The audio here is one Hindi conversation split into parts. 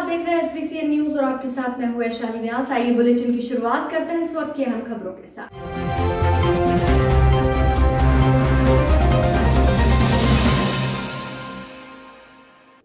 देख रहे हैं एसबीसीएन न्यूज और आपके साथ मैं हूं वैशाली व्यास। आइए बुलेटिन की शुरुआत करते हैं इस वक्त की अहम खबरों के साथ।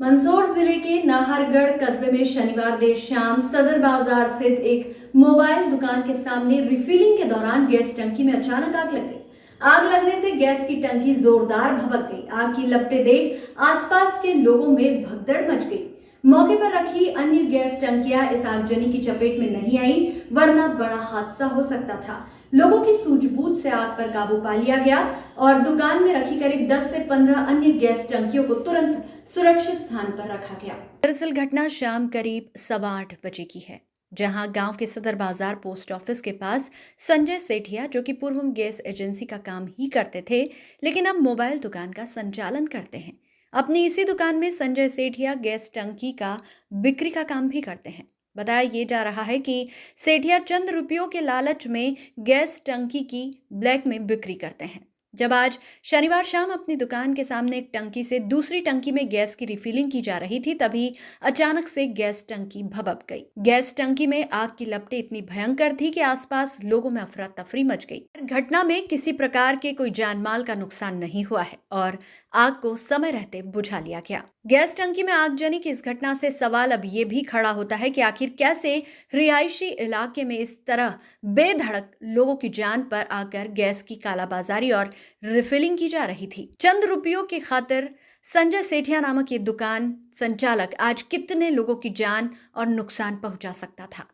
मंदसौर जिले के नाहरगढ़ कस्बे में शनिवार देर शाम सदर बाजार स्थित एक मोबाइल दुकान के सामने रिफिलिंग के दौरान गैस टंकी में अचानक आग लग गई। आग लगने से गैस की टंकी जोरदार भभक गई। आग की लपटें देख आसपास के लोगों में भगदड़ मच गई। मौके पर रखी अन्य गैस टंकियां इस आगजनी की चपेट में नहीं आई, वरना बड़ा हादसा हो सकता था। लोगों की सूझबूझ से आग पर काबू पा लिया गया और दुकान में रखी करीब 10 से 15 अन्य गैस टंकियों को तुरंत सुरक्षित स्थान पर रखा गया। दरअसल घटना शाम करीब 8:15 बजे की है, जहां गांव के सदर बाजार पोस्ट ऑफिस के पास संजय सेठिया, जो कि पूर्व गैस एजेंसी का काम ही करते थे लेकिन अब मोबाइल दुकान का संचालन करते हैं। अपनी इसी दुकान में संजय सेठिया गैस टंकी का बिक्री का काम भी करते हैं। बताया ये जा रहा है कि सेठिया चंद रुपयों के लालच में गैस टंकी की ब्लैक में बिक्री करते हैं। जब आज शनिवार शाम अपनी दुकान के सामने एक टंकी से दूसरी टंकी में गैस की रिफिलिंग की जा रही थी, तभी अचानक से गैस टंकी भभक गई। गैस टंकी में आग की लपटें इतनी भयंकर थी कि आसपास लोगों में अफरा तफरी मच गई। घटना में किसी प्रकार के कोई जानमाल का नुकसान नहीं हुआ है और आग को समय रहते बुझा लिया गया। गैस टंकी में आगजनी की इस घटना से सवाल अब ये भी खड़ा होता है कि आखिर कैसे रिहायशी इलाके में इस तरह बेधड़क लोगों की जान पर आकर गैस की कालाबाजारी और रिफिलिंग की जा रही थी। चंद रुपयों की खातिर संजय सेठिया नामक ये दुकान संचालक आज कितने लोगों की जान और नुकसान पहुंचा सकता था।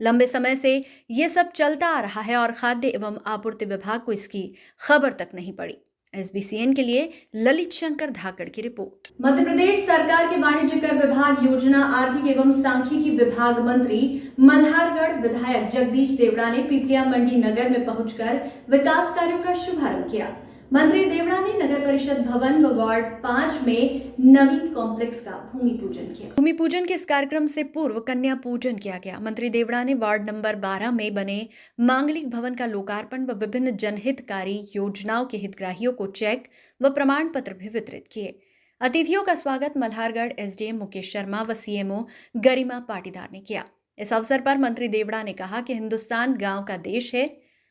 लंबे समय से ये सब चलता आ रहा है और खाद्य एवं आपूर्ति विभाग को इसकी खबर तक नहीं पड़ी। एसबीसीएन के लिए ललित शंकर धाकड़ की रिपोर्ट। मध्य प्रदेश सरकार के वाणिज्य कर विभाग, योजना, आर्थिक एवं सांख्यिकी विभाग मंत्री मल्हारगढ़ विधायक जगदीश देवड़ा ने पीपलिया मंडी नगर में पहुंचकर विकास कार्यों का शुभारंभ किया। मंत्री देवड़ा ने नगर परिषद भवन व वार्ड 5 में नवीन कॉम्प्लेक्स का भूमि पूजन किया। भूमि पूजन के इस कार्यक्रम से पूर्व कन्या पूजन किया गया। मंत्री देवड़ा ने वार्ड नंबर 12 में बने मांगलिक भवन का लोकार्पण व विभिन्न जनहितकारी योजनाओं के हितग्राहियों को चेक व प्रमाण पत्र भी वितरित किए। अतिथियों का स्वागत मल्हारगढ़ एसडीएम मुकेश शर्मा व सीएमओ गरिमा पाटीदार ने किया। इस अवसर पर मंत्री देवड़ा ने कहा कि हिंदुस्तान गांव का देश है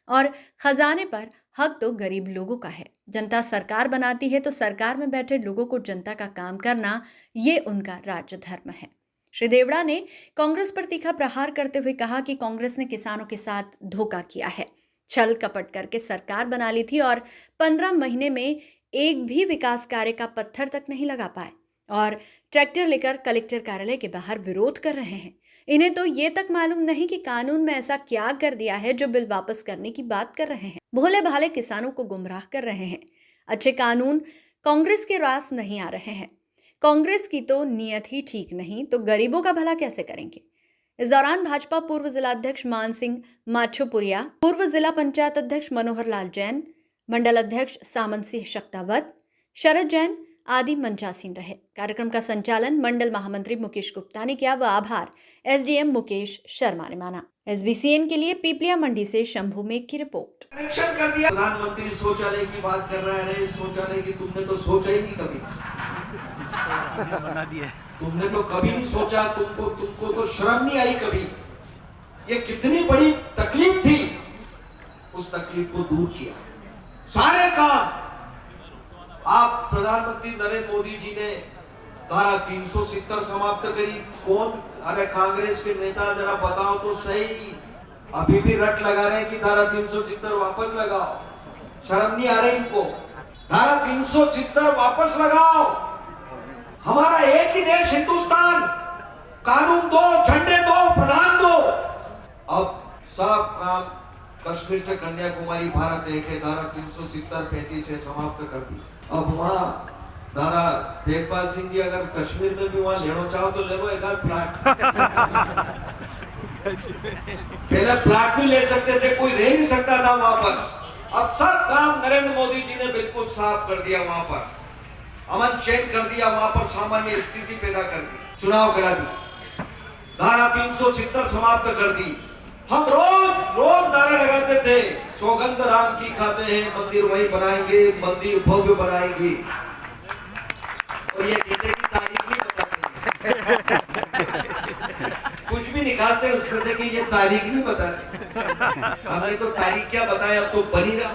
और खजाने पर हक तो गरीब लोगों का है। जनता सरकार बनाती है तो सरकार में बैठे लोगों को जनता का काम करना, ये उनका राज्य धर्म है। श्री देवड़ा ने कांग्रेस पर तीखा प्रहार करते हुए कहा कि कांग्रेस ने किसानों के साथ धोखा किया है, छल कपट करके सरकार बना ली थी और 15 महीने में एक भी विकास कार्य का पत्थर तक नहीं लगा पाए और ट्रैक्टर लेकर कलेक्टर कार्यालय के बाहर विरोध कर रहे हैं। इन्हें तो ये तक मालूम नहीं कि कानून में ऐसा क्या कर दिया है जो बिल वापस करने की बात कर रहे हैं। भोले भाले किसानों को गुमराह कर रहे हैं। अच्छे कानून कांग्रेस के रास नहीं आ रहे हैं। कांग्रेस की तो नीयत ही ठीक नहीं तो गरीबों का भला कैसे करेंगे। इस दौरान भाजपा पूर्व जिलाध्यक्ष मान सिंह माछोपुरिया, पूर्व जिला पंचायत अध्यक्ष मनोहर लाल जैन, मंडल अध्यक्ष सामंत सिंह शक्तावत, शरद जैन आदि मंचासीन रहे। कार्यक्रम का संचालन मंडल महामंत्री मुकेश गुप्ता ने किया व आभार एसडीएम मुकेश शर्मा ने माना। एसबीसीएन के लिए पीपलिया मंडी से शंभू मेघ की रिपोर्ट। कनेक्शन कर दिया। प्रधानमंत्री शौचालय की बात कर रहा है, शौचालय की तुमने तो सोचा ही नहीं कभी। बना दिया। तुमने तो कभी नहीं सोचा, तुमको तो शर्म नहीं आई कभी। ये कितनी बड़ी तकलीफ थी, उस तकलीफ को दूर किया। सारे काम आप प्रधानमंत्री नरेंद्र मोदी जी ने धारा 370 समाप्त करी। कौन, अरे कांग्रेस के नेता जरा बताओ तो सही, अभी भी रट लगा रहे हैं कि धारा 370 वापस लगाओ। शर्म नहीं आ रही इनको? धारा 370 वापस लगाओ। हमारा एक ही देश हिंदुस्तान, कानून दो, झंडे दो, प्रधान दो। अब सब काम कश्मीर से कन्याकुमारी भारत एक है, धारा 370 35 से समाप्त कर दी। अब वहाँ दादा देवपाल सिंह जी अगर कश्मीर में भी वहाँ लेना चाहो तो ले लो एक आध प्लाट। पहले प्लाट भी ले सकते थे, कोई रह नहीं सकता था वहाँ पर। अब सब काम नरेंद्र मोदी जी ने बिल्कुल साफ कर दिया। वहाँ पर अमन चैन कर दिया, वहाँ पर सामान्य स्थिति पैदा कर दी, चुनाव करा दी, धारा 370 समाप्त कर दी। हम रोज नारे लगाते थे, सौगंध राम की खाते हैं, मंदिर वही बनाएंगे, मंदिर भव्य बनाएंगे, और ये किसी की तारीफ नहीं बताते। कुछ भी निकालते हैं उसमें से कि ये तारीख नहीं बताते। हमने तो तारीख क्या बताया, अब तो बनी रहा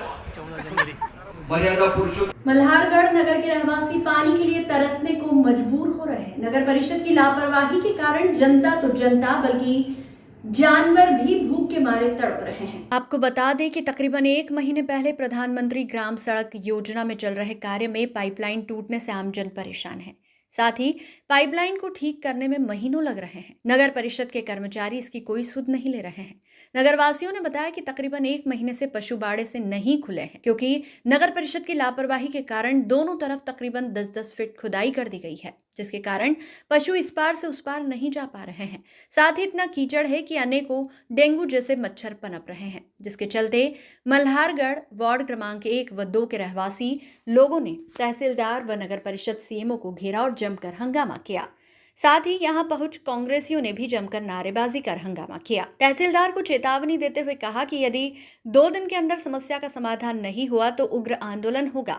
मर्यादा पुरुषोत्तम। मल्हारगढ़ नगर के रहवासी पानी के लिए तरसने को मजबूर हो रहे हैं। नगर परिषद की लापरवाही के कारण जनता तो जनता बल्कि जानवर भी भूख के मारे तड़प रहे हैं। आपको बता दें कि तकरीबन 1 महीने पहले प्रधानमंत्री ग्राम सड़क योजना में चल रहे कार्य में पाइपलाइन टूटने से आमजन परेशान है। साथ ही पाइपलाइन को ठीक करने में महीनों लग रहे हैं। नगर परिषद के कर्मचारी इसकी कोई सुध नहीं ले रहे हैं। नगरवासियों ने बताया कि तकरीबन 1 महीने से पशु बाड़े से नहीं खुले हैं क्योंकि नगर परिषद की लापरवाही के कारण दोनों तरफ तकरीबन 10-10 फीट खुदाई कर दी गई है, जिसके कारण पशु इस पार से उस पार नहीं जा पा रहे हैं। साथ ही इतना कीचड़ है कि अनेकों डेंगू जैसे मच्छर पनप रहे हैं, जिसके चलते मल्हारगढ़ वार्ड क्रमांक 1 व 2 के रहवासी लोगों ने तहसीलदार व नगर परिषद सीएमओ को घेरा और जमकर हंगामा किया। साथ ही यहां पहुंच कांग्रेसियों ने भी जमकर नारेबाजी कर हंगामा किया। तहसीलदार को चेतावनी देते हुए कहा कि यदि 2 दिन के अंदर समस्या का समाधान नहीं हुआ तो उग्र आंदोलन होगा।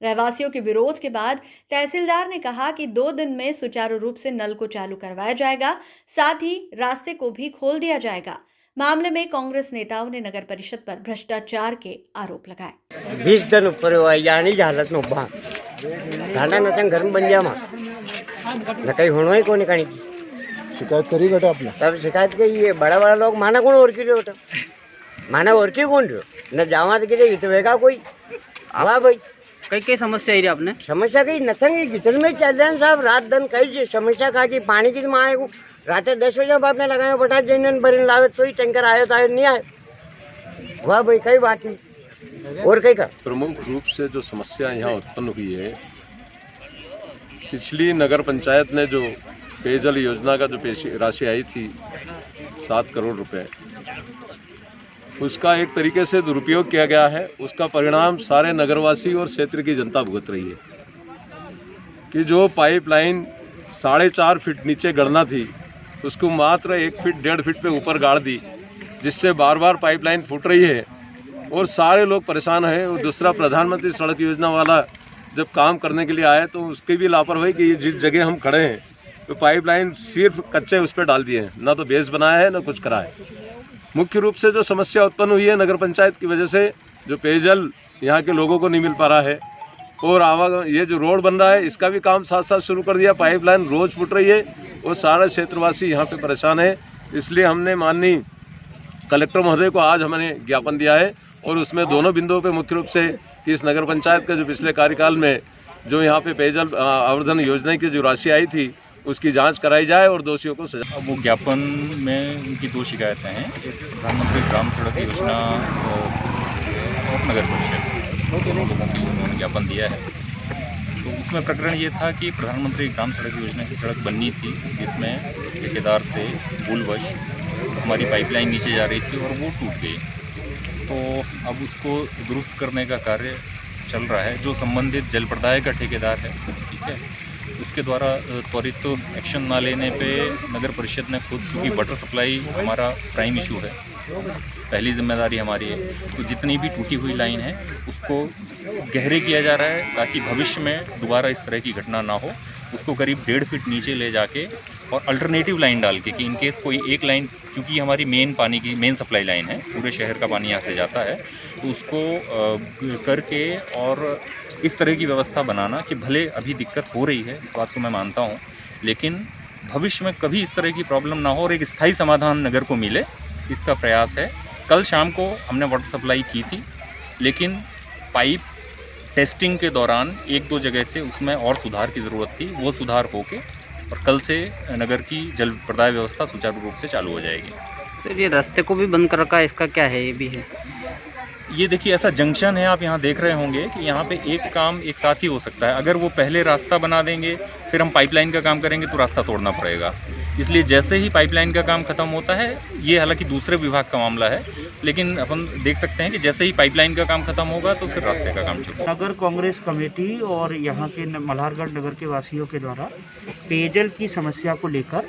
रहवासियों के विरोध के बाद तहसीलदार ने कहा कि 2 दिन में सुचारू रूप से नल को चालू करवाया जाएगा, साथ ही रास्ते को भी खोल दिया जाएगा। मामले में कांग्रेस नेताओं ने नगर परिषद पर भ्रष्टाचार के आरोप लगाए। 20 दिन ऊपर यानी हालत में उभा झाला न घर में बन जा न कहीं होना ही कोनी कहीं शिकायत करी बेटा आपने? तब शिकायत की ये बड़ा बड़ा लोग माना कौन और की बेटा माना और की कौन रहो न जावा तो कितने गीतवेगा कोई वाह भाई कई कई समस्या आई आपने? समस्या कहीं नथंग किचन में चल रहे हैं साहब रात दिन कहीं समस्या कहा कि पानी की माँ रात 10 बजे आपने लगाया बटा जैन बरीन लावे तो ही टैंकर आयो तो नहीं आए वाह भाई कई बात नहीं और कहीं का। प्रमुख रूप से जो समस्या यहाँ उत्पन्न हुई है, पिछली नगर पंचायत ने जो पेयजल योजना का जो राशि आई थी 7 करोड़ रुपए, उसका एक तरीके से दुरुपयोग किया गया है। उसका परिणाम सारे नगरवासी और क्षेत्र की जनता भुगत रही है कि जो पाइपलाइन 4.5 फीट नीचे गड़ना थी उसको मात्र 1 फीट 1.5 फीट पे ऊपर गाड़ दी, जिससे बार बार पाइपलाइन फूट रही है और सारे लोग परेशान हैं। और दूसरा, प्रधानमंत्री सड़क योजना वाला जब काम करने के लिए आए तो उसकी भी लापरवाही कि जिस जगह हम खड़े हैं तो पाइपलाइन सिर्फ कच्चे उस पर डाल दिए हैं, ना तो बेस बनाया है ना कुछ करा है। मुख्य रूप से जो समस्या उत्पन्न हुई है नगर पंचायत की वजह से, जो पेयजल यहाँ के लोगों को नहीं मिल पा रहा है और ये जो रोड बन रहा है इसका भी काम साथ साथ शुरू कर दिया। पाइपलाइन रोज फूट रही है और सारा क्षेत्रवासी यहाँ पे परेशान है। इसलिए हमने माननीय कलेक्टर महोदय को आज हमने ज्ञापन दिया है और उसमें दोनों बिंदुओं पे मुख्य रूप से कि इस नगर पंचायत का जो पिछले कार्यकाल में जो यहाँ पे पेयजल आवर्धन योजना की जो राशि आई थी उसकी जांच कराई जाए और दोषियों को सजा। वो ज्ञापन में उनकी 2 शिकायतें हैं, प्रधानमंत्री ग्राम सड़क योजना और नगर परिषद दोनों लोगों के लिए उन्होंने ज्ञापन दिया है। तो उसमें प्रकरण ये था कि प्रधानमंत्री ग्राम सड़क योजना की सड़क बननी थी जिसमें ठेकेदार से भूलवश हमारी पाइपलाइन नीचे जा रही थी और वो टूट गई। तो अब उसको दुरुस्त करने का कार्य चल रहा है। जो संबंधित जल प्रदाय का ठेकेदार है, ठीक है, उसके द्वारा त्वरित एक्शन ना लेने पे नगर परिषद ने खुद, क्योंकि वाटर सप्लाई हमारा प्राइम इशू है, पहली जिम्मेदारी हमारी है, तो जितनी भी टूटी हुई लाइन है उसको गहरे किया जा रहा है ताकि भविष्य में दोबारा इस तरह की घटना ना हो। उसको करीब 1.5 फीट नीचे ले जाके और अल्टरनेटिव लाइन डाल के कि इनकेस कोई एक लाइन, क्योंकि हमारी पानी की मेन सप्लाई लाइन है, पूरे शहर का पानी यहाँ से जाता है, तो उसको करके और इस तरह की व्यवस्था बनाना कि भले अभी दिक्कत हो रही है, इस बात को मैं मानता हूँ, लेकिन भविष्य में कभी इस तरह की प्रॉब्लम ना हो और एक स्थायी समाधान नगर को मिले, इसका प्रयास है। कल शाम को हमने वाटर सप्लाई की थी, लेकिन पाइप टेस्टिंग के दौरान 1-2 जगह से उसमें और सुधार की ज़रूरत थी। वो सुधार होके और कल से नगर की जल प्रदाय व्यवस्था सुचारू रूप से चालू हो जाएगी। सर, ये रास्ते को भी बंद कर रखा है, इसका क्या है? ये भी है, ये देखिए ऐसा जंक्शन है, आप यहाँ देख रहे होंगे कि यहाँ पे एक काम एक साथ ही हो सकता है। अगर वो पहले रास्ता बना देंगे फिर हम पाइपलाइन का काम करेंगे तो रास्ता तोड़ना पड़ेगा। इसलिए जैसे ही पाइपलाइन का काम खत्म होता है, ये हालांकि दूसरे विभाग का मामला है, लेकिन अपन देख सकते हैं कि जैसे ही पाइपलाइन का काम खत्म होगा तो फिर रास्ते का काम शुरू। नगर कांग्रेस कमेटी और यहाँ के मल्हारगढ़ नगर के वासियों के द्वारा पेयजल की समस्या को लेकर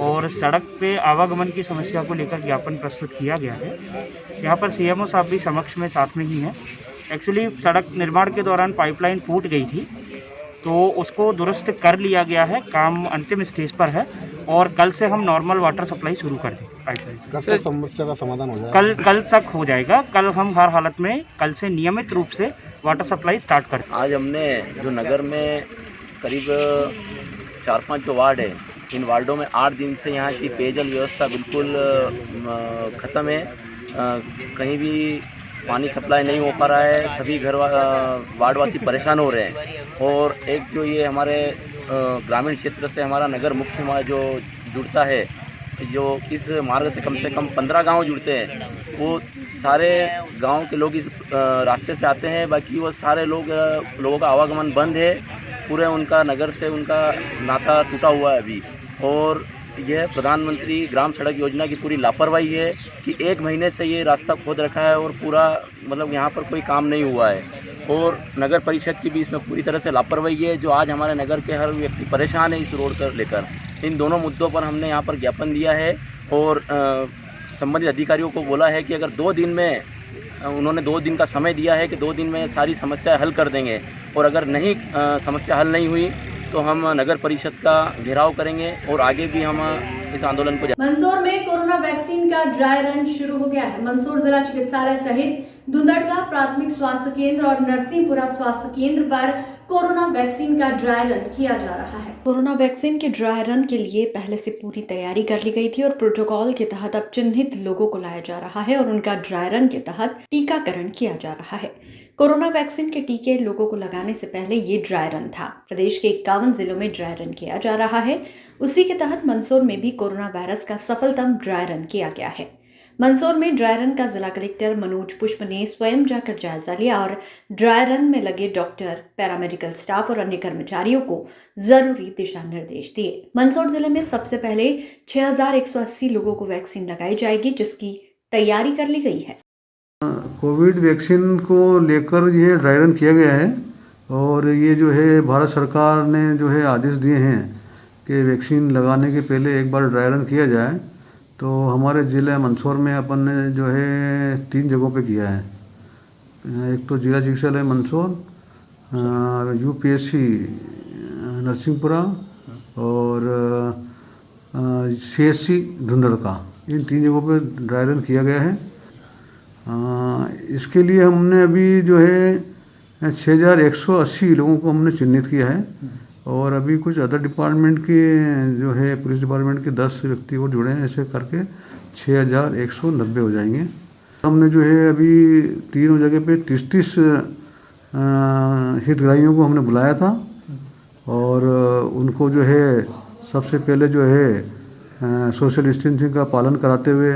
और सड़क पे आवागमन की समस्या को लेकर ज्ञापन प्रस्तुत किया गया है। यहाँ पर सीएमओ साहब भी समक्ष में साथ में ही हैं। एक्चुअली सड़क निर्माण के दौरान पाइपलाइन फूट गई थी, तो उसको दुरुस्त कर लिया गया है, काम अंतिम स्टेज पर है और कल से हम नॉर्मल वाटर सप्लाई शुरू कर दें पाइपलाइन से। कब तक समस्या का समाधान हो जाएगा? कल तक हो जाएगा। कल हम हर हालत में कल से नियमित रूप से वाटर सप्लाई स्टार्ट कर। आज हमने जो नगर में करीब 4-5 जो वार्ड है, इन वार्डों में 8 दिन से यहाँ की पेयजल व्यवस्था बिल्कुल ख़त्म है। कहीं भी पानी सप्लाई नहीं हो पा रहा है। सभी वार्डवासी परेशान हो रहे हैं। और एक जो ये हमारे ग्रामीण क्षेत्र से हमारा नगर मुख्य मार्ग जो जुड़ता है, जो इस मार्ग से कम 15 गांव जुड़ते हैं, वो सारे गांव के लोग इस रास्ते से आते हैं। बाकी वो सारे लोगों का आवागमन बंद है। पूरे उनका नगर से उनका नाता टूटा हुआ है अभी। और यह प्रधानमंत्री ग्राम सड़क योजना की पूरी लापरवाही है कि 1 महीने से ये रास्ता खोद रखा है और पूरा मतलब यहाँ पर कोई काम नहीं हुआ है। और नगर परिषद की भी इसमें पूरी तरह से लापरवाही है, जो आज हमारे नगर के हर व्यक्ति परेशान है इस रोड को लेकर। इन दोनों मुद्दों पर हमने यहाँ पर ज्ञापन दिया है और संबंधित अधिकारियों को बोला है कि अगर 2 दिन में उन्होंने 2 दिन का समय दिया है कि 2 दिन में सारी समस्याएं हल कर देंगे। और अगर नहीं समस्या हल नहीं हुई तो हम नगर परिषद का घेराव करेंगे और आगे भी हम इस आंदोलन को। मंदसौर में कोरोना वैक्सीन का ड्राई रन शुरू हो गया है। मंदसौर जिला चिकित्सालय सहित धुंधड़का प्राथमिक स्वास्थ्य केंद्र और नरसिंहपुरा स्वास्थ्य केंद्र पर कोरोना वैक्सीन का ड्राई रन किया जा रहा है। कोरोना वैक्सीन के ड्राई रन के लिए पहले से पूरी तैयारी कर ली गई थी और प्रोटोकॉल के तहत अब चिन्हित लोगों को लाया जा रहा है और उनका ड्राई रन के तहत टीकाकरण किया जा रहा है। कोरोना वैक्सीन के टीके लोगों को लगाने से पहले ये ड्राई रन था। प्रदेश के 51 जिलों में ड्राई रन किया जा रहा है। उसी के तहत मंदसौर में भी कोरोना वायरस का सफलतम ड्राई रन किया गया है। मंदसौर में ड्राई रन का जिला कलेक्टर मनोज पुष्प ने स्वयं जाकर जायजा लिया और ड्राई रन में लगे डॉक्टर, पैरामेडिकल स्टाफ और अन्य कर्मचारियों को जरूरी दिशा निर्देश दिए। मंदसौर जिले में सबसे पहले 6180 लोगों को वैक्सीन लगाई जाएगी, जिसकी तैयारी कर ली गई है। कोविड वैक्सीन को लेकर ये ड्राई रन किया गया है और ये जो है भारत सरकार ने जो है आदेश दिए हैं कि वैक्सीन लगाने के पहले एक बार ड्राई रन किया जाए। तो हमारे ज़िले मंदसौर में अपन ने जो है 3 जगहों पे किया है। एक तो जिला चिकित्सालय मंदसौर, UPSC नरसिंहपुरा और CSC धुंधड़का, इन 3 जगहों पे ड्राई रन किया गया है। इसके लिए हमने अभी जो है 6180 लोगों को हमने चिन्हित किया है और अभी कुछ अदर डिपार्टमेंट के जो है पुलिस डिपार्टमेंट के 10 व्यक्ति और जुड़े हैं। ऐसे करके 6190 हो जाएंगे। हमने जो है अभी 3 जगह पे 30 हितग्राहियों को हमने बुलाया था और उनको जो है सबसे पहले जो है सोशल डिस्टेंसिंग का पालन कराते हुए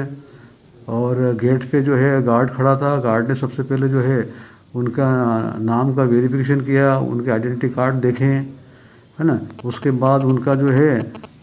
और गेट पे जो है गार्ड खड़ा था। गार्ड ने सबसे पहले जो है उनका नाम का वेरिफिकेशन किया, उनके आइडेंटिटी कार्ड देखे, है ना। उसके बाद उनका जो है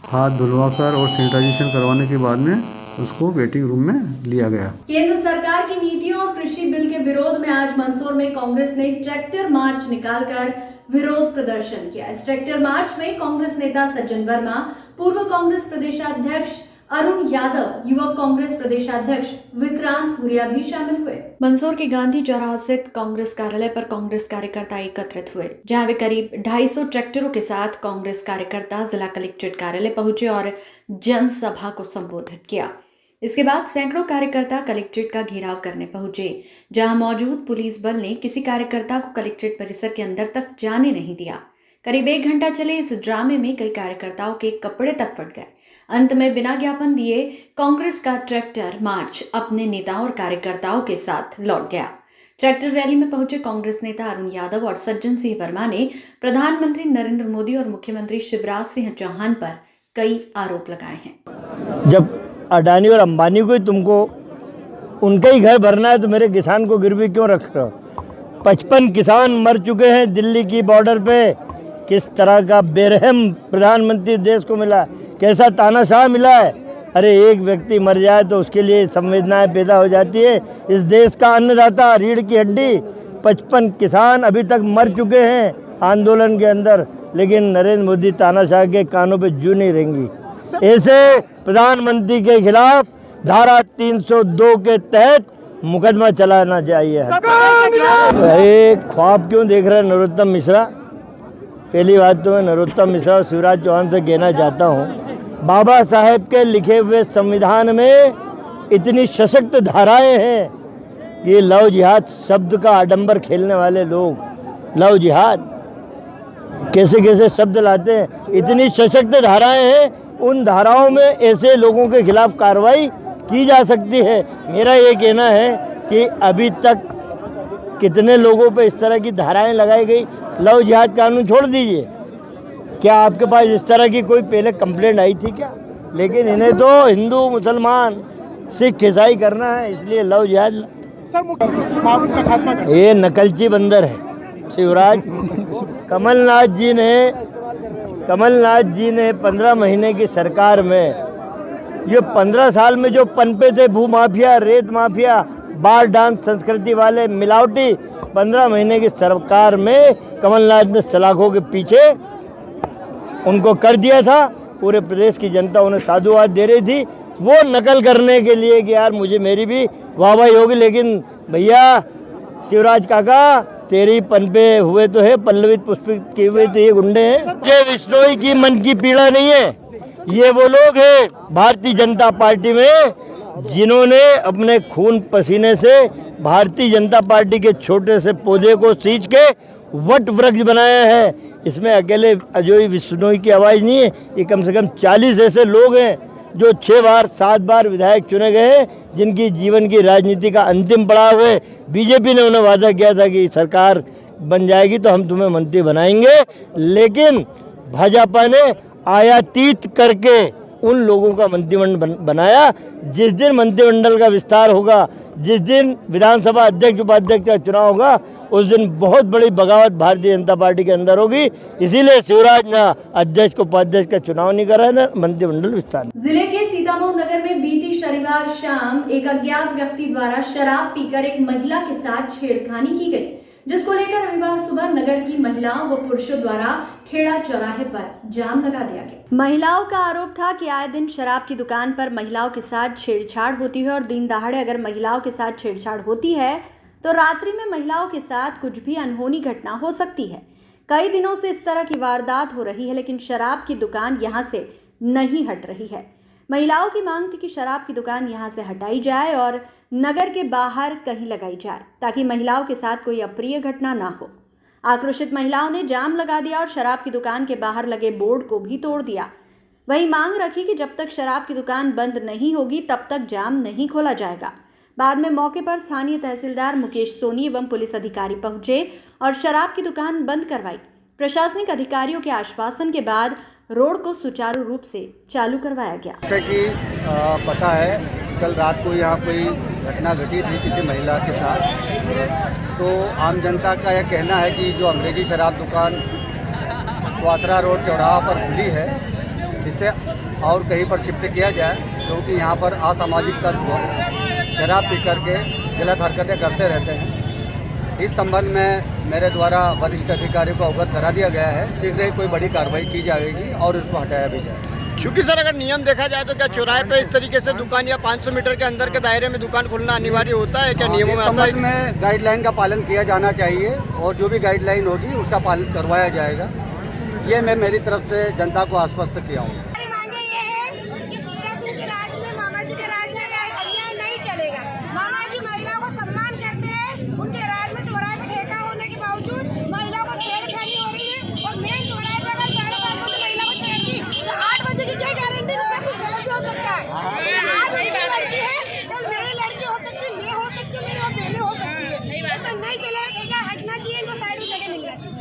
हाथ धुलवाकर और सैनिटाइजेशन करवाने के बाद में उसको वेटिंग रूम में लिया गया। केंद्र सरकार की नीतियों और कृषि बिल के विरोध में आज मंदसौर में कांग्रेस ने ट्रैक्टर मार्च निकालकर विरोध प्रदर्शन किया। इस ट्रैक्टर मार्च में कांग्रेस नेता सज्जन वर्मा, पूर्व कांग्रेस प्रदेशाध्यक्ष अरुण यादव, युवक कांग्रेस प्रदेशाध्यक्ष विक्रांत भूरिया भी शामिल हुए। मंदसौर के गांधी चौराहा स्थित कांग्रेस कार्यालय पर कांग्रेस कार्यकर्ता एकत्रित हुए, जहां वे करीब 250 ट्रैक्टरों के साथ कांग्रेस कार्यकर्ता जिला कलेक्ट्रेट कार्यालय पहुंचे और जनसभा को संबोधित किया। इसके बाद सैकड़ों कार्यकर्ता कलेक्ट्रेट का घेराव करने पहुंचे, जहां मौजूद पुलिस बल ने किसी कार्यकर्ता को कलेक्ट्रेट परिसर के अंदर तक जाने नहीं दिया। करीब 1 घंटा चले इस ड्रामे में कई कार्यकर्ताओं के कपड़े तक फट गए। अंत में बिना ज्ञापन दिए कांग्रेस का ट्रैक्टर मार्च अपने नेताओं और कार्यकर्ताओं के साथ लौट गया। ट्रैक्टर रैली में पहुंचे कांग्रेस नेता अरुण यादव और सज्जन सिंह वर्मा ने प्रधानमंत्री नरेंद्र मोदी और मुख्यमंत्री शिवराज सिंह चौहान पर कई आरोप लगाए हैं। जब अडानी और अंबानी को ही तुमको उनका ही घर भरना है तो मेरे किसान को गिरवी क्यों रख रहे हो? 55 किसान मर चुके हैं दिल्ली की बॉर्डर पे। किस तरह का बेरहम प्रधानमंत्री देश को मिला, कैसा तानाशाह मिला है। अरे एक व्यक्ति मर जाए तो उसके लिए संवेदनाएं पैदा हो जाती है। इस देश का अन्नदाता, रीढ़ की हड्डी, 55 किसान अभी तक मर चुके हैं आंदोलन के अंदर, लेकिन नरेंद्र मोदी तानाशाह के कानों पे जू नहीं रहेंगी। ऐसे प्रधानमंत्री के खिलाफ धारा 302 के तहत मुकदमा चलाना चाहिए। एक ख्वाब क्यों देख रहे हैं नरोत्तम मिश्रा? पहली बात तो मैं नरोत्तम मिश्रा और शिवराज चौहान से कहना चाहता हूँ बाबा साहेब के लिखे हुए संविधान में इतनी सशक्त धाराएं हैं कि लव जिहाद शब्द का आडंबर खेलने वाले लोग लव जिहाद कैसे कैसे शब्द लाते हैं, इतनी सशक्त धाराएं हैं, उन धाराओं में ऐसे लोगों के खिलाफ कार्रवाई की जा सकती है। मेरा ये कहना है कि अभी तक कितने लोगों पे इस तरह की धाराएं लगाई गई। लव जिहाद कानून छोड़ दीजिए, क्या आपके पास इस तरह की कोई पहले कंप्लेंट आई थी क्या? लेकिन इन्हें तो हिंदू मुसलमान सिख ईसाई करना है, इसलिए लव जिहाद। ये नकलची बंदर है शिवराज। कमलनाथ जी ने 15 महीने की सरकार में, ये 15 साल में जो पनपे थे भू माफिया, रेत माफिया, बार डांस संस्कृति वाले मिलावटी, 15 महीने की सरकार में कमलनाथ ने सलाखों के पीछे उनको कर दिया था। पूरे प्रदेश की जनता उन्हें साधुवाद दे रही थी, वो नकल करने के लिए कि यार मुझे मेरी भी वाहवाही होगी। लेकिन भैया शिवराज काका, तेरी पनपे हुए तो है, पल्लवित पुष्पित किए हुए तो ये गुंडे हैं। ये विश्नोई की मन की पीड़ा नहीं है, ये वो लोग हैं भारतीय जनता पार्टी में जिन्होंने अपने खून पसीने से भारतीय जनता पार्टी के छोटे से पौधे को सींच के वट वृक्ष बनाया है। इसमें अकेले अजय विश्नोई की आवाज़ नहीं है, ये कम से कम 40 ऐसे लोग हैं जो 6 बार 7 बार विधायक चुने गए हैं, जिनकी जीवन की राजनीति का अंतिम पड़ाव है। बीजेपी ने उन्हें वादा किया था कि सरकार बन जाएगी तो हम तुम्हें मंत्री बनाएंगे, लेकिन भाजपा ने आयातीत करके उन लोगों का मंत्रिमंडल बनाया। जिस दिन मंत्रिमंडल का विस्तार होगा, जिस दिन विधानसभा अध्यक्ष उपाध्यक्ष का चुनाव होगा, उस दिन बहुत बड़ी बगावत भारतीय जनता पार्टी के अंदर होगी। इसीलिए शिवराज ना अध्यक्ष उपाध्यक्ष का चुनाव नहीं कर रहा है, ना मंत्रिमंडल विस्तार। जिले के सीतामऊ नगर में बीती शनिवार शाम एक अज्ञात व्यक्ति द्वारा शराब पीकर एक महिला के साथ छेड़खानी की गई, जिसको लेकर रविवार सुबह नगर की महिलाओं व पुरुषों द्वारा खेड़ा चौराहे पर जाम लगा दिया गया। महिलाओं का आरोप था कि आए दिन शराब की दुकान पर महिलाओं के साथ छेड़छाड़ होती है और दिन दहाड़े अगर महिलाओं के साथ छेड़छाड़ होती है तो रात्रि में महिलाओं के साथ कुछ भी अनहोनी घटना हो सकती है। कई दिनों से इस तरह की वारदात हो रही है, लेकिन शराब की दुकान यहां से नहीं हट रही है। महिलाओं की मांग थी कि शराब की दुकान यहां से हटाई जाए और नगर के बाहर कहीं लगाई जाए, ताकि महिलाओं के साथ कोई अप्रिय घटना ना हो। आक्रोशित महिलाओं ने जाम लगा दिया और शराब की दुकान के बाहर लगे बोर्ड को भी तोड़ दिया। वही मांग रखी कि जब तक शराब की दुकान बंद नहीं होगी तब तक जाम नहीं खोला जाएगा। बाद में मौके पर स्थानीय तहसीलदार मुकेश सोनी एवं पुलिस अधिकारी पहुंचे और शराब की दुकान बंद करवाई। प्रशासनिक अधिकारियों के आश्वासन के बाद रोड को सुचारू रूप से चालू करवाया गया। जैसे कि पता है, कल रात को यहाँ कोई घटना घटी थी किसी महिला के साथ। तो आम जनता का यह कहना है कि जो अंग्रेजी शराब दुकान क्वात्रा रोड चौराहा पर खुली है, इसे और कहीं पर शिफ्ट किया जाए, क्योंकि यहाँ पर असामाजिक तत्व शराब पी करके गलत हरकतें करते रहते हैं। इस संबंध में मेरे द्वारा वरिष्ठ अधिकारियों को अवगत करा दिया गया है। शीघ्र ही कोई बड़ी कार्रवाई की जाएगी और इसको हटाया भी जाएगा। क्योंकि सर अगर नियम देखा जाए तो क्या चौराहे पे इस तरीके से दुकान या 500 मीटर के अंदर के दायरे में दुकान खोलना अनिवार्य होता है क्या? नियमों में आता है? में गाइडलाइन का पालन किया जाना चाहिए और जो भी गाइडलाइन होगी उसका पालन करवाया जाएगा। ये मैं मेरी तरफ से जनता को आश्वस्त किया हूँ।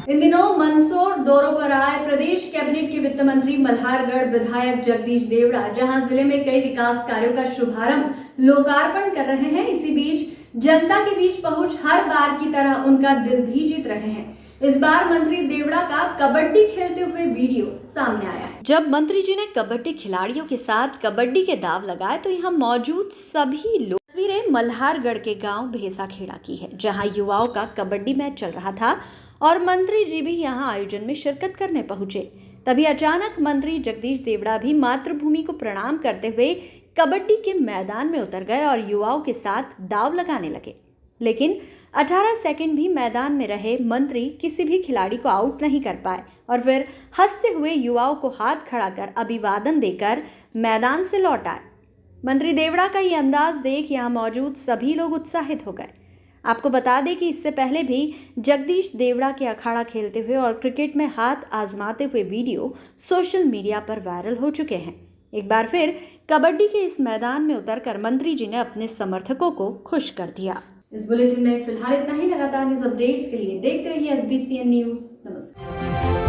इन दिनों मंदसौर दौरों पर आए प्रदेश कैबिनेट के वित्त मंत्री मल्हारगढ़ विधायक जगदीश देवड़ा जहां जिले में कई विकास कार्यों का शुभारंभ लोकार्पण कर रहे हैं। इसी बीच जनता के बीच पहुंच हर बार की तरह उनका दिल भी जीत रहे हैं। इस बार मंत्री देवड़ा का कबड्डी खेलते हुए वीडियो सामने आया है। जब मंत्री जी ने कबड्डी खिलाड़ियों के साथ कबड्डी के दाव लगाए तो यहाँ मौजूद सभी लोग तस्वीरें मल्हारगढ़ के गांव भेसाखेड़ा की है, जहां युवाओं का कबड्डी मैच चल रहा था और मंत्री जी भी यहां आयोजन में शिरकत करने पहुंचे। तभी अचानक मंत्री जगदीश देवड़ा भी मातृभूमि को प्रणाम करते हुए कबड्डी के मैदान में उतर गए और युवाओं के साथ दाव लगाने लगे। लेकिन 18 सेकंड भी मैदान में रहे मंत्री किसी भी खिलाड़ी को आउट नहीं कर पाए और फिर हंसते हुए युवाओं को हाथ खड़ा कर अभिवादन देकर मैदान से लौट आए। मंत्री देवड़ा का ये अंदाज देख यहाँ मौजूद सभी लोग उत्साहित हो गए। आपको बता दें कि इससे पहले भी जगदीश देवड़ा के अखाड़ा खेलते हुए और क्रिकेट में हाथ आजमाते हुए वीडियो सोशल मीडिया पर वायरल हो चुके हैं। एक बार फिर कबड्डी के इस मैदान में उतरकर मंत्री जी ने अपने समर्थकों को खुश कर दिया। इस बुलेटिन में फिलहाल इतना ही। लगातार न्यूज अपडेट्स के लिए देखते रहिए SBCN न्यूज। नमस्कार।